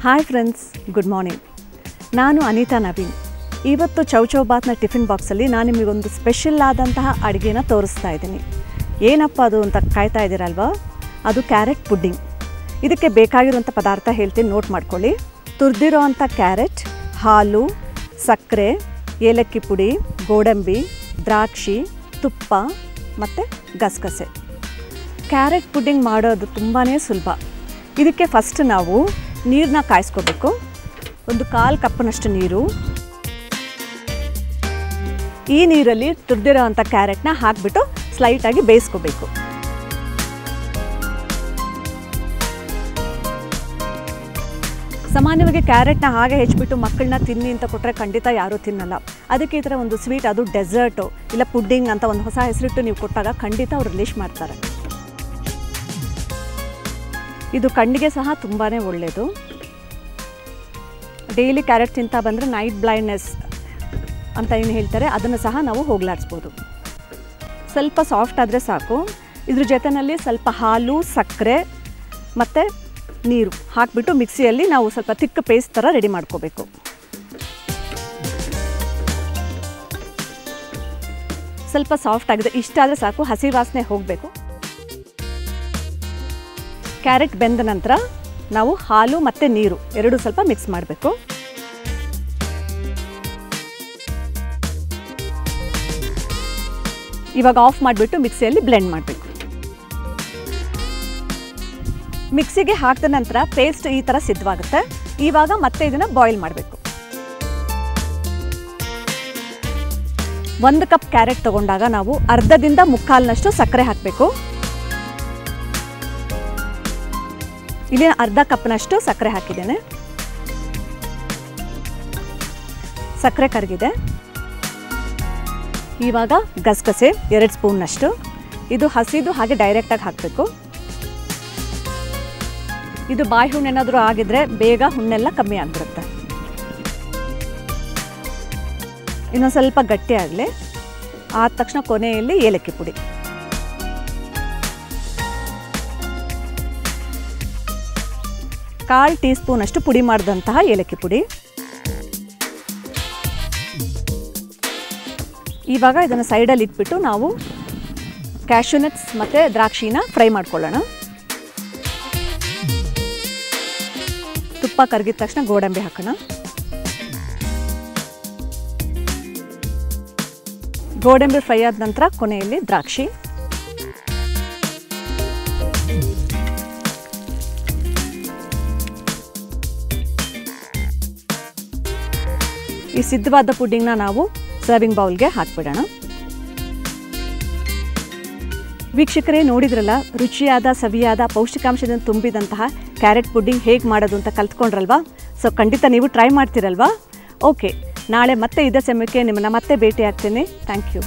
Hi friends, good morning. ನಾನು ಅನಿತಾ ನವೀನ್. ಇವತ್ತು chow chow ಬಾತ್ನ tiffin ಬಾಕ್ಸಲ್ಲಿ ನಾನು ನಿಮಗೊಂದು ಸ್ಪೆಷಲ್ ಆದಂತಹ ಅಡುಗೆನ ತೋರಿಸ್ತಾ ಇದ್ದೀನಿ. ಏನಪ್ಪ ಅದು ಅಂತ ಕಾಯ್ತಾ ಇದ್ದೀರಲ್ವಾ? ಅದು ಕ್ಯಾರೆಟ್ ಪುಡ್ಡಿಂಗ್. ಇದಕ್ಕೆ ಬೇಕಾಗಿರುವಂಥ ಪದಾರ್ಥ ಹೇಳ್ತೀನಿ, ನೋಟ್ ಮಾಡ್ಕೊಳ್ಳಿ. ತುರಿದಿರೋ ಅಂಥ ಕ್ಯಾರೆಟ್, ಹಾಲು, ಸಕ್ಕರೆ, ಏಲಕ್ಕಿ ಪುಡಿ, ಗೋಡಂಬಿ, ದ್ರಾಕ್ಷಿ, ತುಪ್ಪ ಮತ್ತು ಗಸಗಸೆ. ಕ್ಯಾರೆಟ್ ಪುಡ್ಡಿಂಗ್ ಮಾಡೋದು ತುಂಬಾ ಸುಲಭ. ಇದಕ್ಕೆ ಫಸ್ಟ್ ನಾವು ನೀರನ್ನ ಕಾಯಿಸ್ಕೋಬೇಕು. ಒಂದು 1/4 ಕಪ್ನಷ್ಟು ನೀರು. ಈ ನೀರಲ್ಲಿ ತುರಿದಿರೋ ಅಂಥ ಕ್ಯಾರೆಟ್ನ ಹಾಕಿಬಿಟ್ಟು ಸ್ಲೈಟಾಗಿ ಬೇಯಿಸ್ಕೋಬೇಕು. ಸಾಮಾನ್ಯವಾಗಿ ಕ್ಯಾರೆಟ್ನ ಹಾಗೆ ಹೆಚ್ಚಿಬಿಟ್ಟು ಮಕ್ಕಳನ್ನ ತಿನ್ನಿ ಅಂತ ಕೊಟ್ಟರೆ ಖಂಡಿತ ಯಾರೂ ತಿನ್ನಲ್ಲ. ಅದಕ್ಕೆ ಈ ಥರ ಒಂದು ಸ್ವೀಟ್, ಅದು ಡೆಸರ್ಟು ಇಲ್ಲ ಪುಡ್ಡಿಂಗ್ ಅಂತ ಒಂದು ಹೊಸ ಹೆಸರಿಟ್ಟು ನೀವು ಕೊಟ್ಟಾಗ ಖಂಡಿತ ಅವ್ರು ರಿಲೀಶ್ ಮಾಡ್ತಾರೆ. ಇದು ಕಣ್ಣಿಗೆ ಸಹ ತುಂಬಾ ಒಳ್ಳೆಯದು. ಡೈಲಿ ಕ್ಯಾರೆಟ್ ತಿಂತಾ ಬಂದರೆ ನೈಟ್ ಬ್ಲೈಂಡ್ನೆಸ್ ಅಂತ ಏನು ಹೇಳ್ತಾರೆ, ಅದನ್ನು ಸಹ ನಾವು ಹೋಗಲಾಡಿಸ್ಬೋದು. ಸ್ವಲ್ಪ ಸಾಫ್ಟ್ ಆದರೆ ಸಾಕು. ಇದ್ರ ಜೊತೆಯಲ್ಲಿ ಸ್ವಲ್ಪ ಹಾಲು, ಸಕ್ಕರೆ ಮತ್ತು ನೀರು ಹಾಕಿಬಿಟ್ಟು ಮಿಕ್ಸಿಯಲ್ಲಿ ನಾವು ಸ್ವಲ್ಪ ತಿಕ್ಕ ಪೇಸ್ಟ್ ಥರ ರೆಡಿ ಮಾಡ್ಕೋಬೇಕು. ಸ್ವಲ್ಪ ಸಾಫ್ಟ್ ಆಗಿದೆ, ಇಷ್ಟಾದರೆ ಸಾಕು. ಹಸಿ ವಾಸನೆ ಹೋಗಬೇಕು. ಕ್ಯಾರೆಟ್ ಬೆಂದ ನಂತರ ನಾವು ಹಾಲು ಮತ್ತು ನೀರು ಎರಡೂ ಸ್ವಲ್ಪ ಮಿಕ್ಸ್ ಮಾಡಬೇಕು. ಇವಾಗ ಆಫ್ ಮಾಡಿಬಿಟ್ಟು ಮಿಕ್ಸಿಯಲ್ಲಿ ಬ್ಲೆಂಡ್ ಮಾಡಬೇಕು. ಮಿಕ್ಸಿಗೆ ಹಾಕಿದ ನಂತರ ಪೇಸ್ಟ್ ಈ ಥರ ಸಿದ್ಧವಾಗುತ್ತೆ. ಇವಾಗ ಮತ್ತೆ ಇದನ್ನು ಬಾಯ್ಲ್ ಮಾಡಬೇಕು. 1 ಕಪ್ ಕ್ಯಾರೆಟ್ ತಗೊಂಡಾಗ ನಾವು ಅರ್ಧದಿಂದ ಮುಕ್ಕಾಲಿನಷ್ಟು ಸಕ್ಕರೆ ಹಾಕಬೇಕು. ಇಲ್ಲಿ ಅರ್ಧ ಕಪ್ನಷ್ಟು ಸಕ್ಕರೆ ಹಾಕಿದ್ದೇನೆ. ಸಕ್ಕರೆ ಕರಗಿದೆ. ಇವಾಗ ಗಸಗಸೆ 2 ಸ್ಪೂನ್ನಷ್ಟು. ಇದು ಹಸಿದು ಹಾಗೆ ಡೈರೆಕ್ಟಾಗಿ ಹಾಕಬೇಕು. ಇದು ಬಾಯಿ ಹುಣ್ಣೇನಾದರೂ ಆಗಿದ್ರೆ ಬೇಗ ಹುಣ್ಣೆಲ್ಲ ಕಮ್ಮಿ ಆಗಿಬಿಡುತ್ತೆ. ಇನ್ನೊಂದು ಸ್ವಲ್ಪ ಗಟ್ಟಿ ಆಗಲಿ. ಆದ ತಕ್ಷಣ ಕೊನೆಯಲ್ಲಿ ಏಲಕ್ಕಿ ಪುಡಿ. ಕಾಲು ಟೀ ಸ್ಪೂನಷ್ಟು ಪುಡಿ ಮಾಡಿದಂತಹ ಏಲಕ್ಕಿ ಪುಡಿ. ಇವಾಗ ಇದನ್ನು ಸೈಡಲ್ಲಿ ಇಟ್ಬಿಟ್ಟು ನಾವು ಕ್ಯಾಶ್ಯೂ ನಟ್ಸ್ ಮತ್ತು ದ್ರಾಕ್ಷಿನ ಫ್ರೈ ಮಾಡ್ಕೊಳ್ಳೋಣ. ತುಪ್ಪ ಕರಗಿದ ತಕ್ಷಣ ಗೋಡಂಬಿ ಹಾಕೋಣ. ಗೋಡಂಬಿ ಫ್ರೈ ಆದ ನಂತರ ಕೊನೆಯಲ್ಲಿ ದ್ರಾಕ್ಷಿ. ಈ ಸಿದ್ಧವಾದ ಪುಡ್ಡಿಂಗ್ನ ನಾವು ಸರ್ವಿಂಗ್ ಬೌಲ್ಗೆ ಹಾಕಿಬಿಡೋಣ. ವೀಕ್ಷಕರೇ, ನೋಡಿದ್ರಲ್ಲ, ರುಚಿಯಾದ, ಸವಿಯಾದ, ಪೌಷ್ಟಿಕಾಂಶದಿಂದ ತುಂಬಿದಂತಹ ಕ್ಯಾರೆಟ್ ಪುಡ್ಡಿಂಗ್ ಹೇಗೆ ಮಾಡೋದು ಅಂತ ಕಲ್ತ್ಕೊಂಡ್ರಲ್ವಾ? ಸೊ ಖಂಡಿತ ನೀವು ಟ್ರೈ ಮಾಡ್ತೀರಲ್ವಾ? ಓಕೆ, ನಾಳೆ ಮತ್ತೆ ಇದೇ ಸಮಯಕ್ಕೆ ನಿಮ್ಮನ್ನು ಮತ್ತೆ ಭೇಟಿ ಆಗ್ತೀನಿ. Thank you.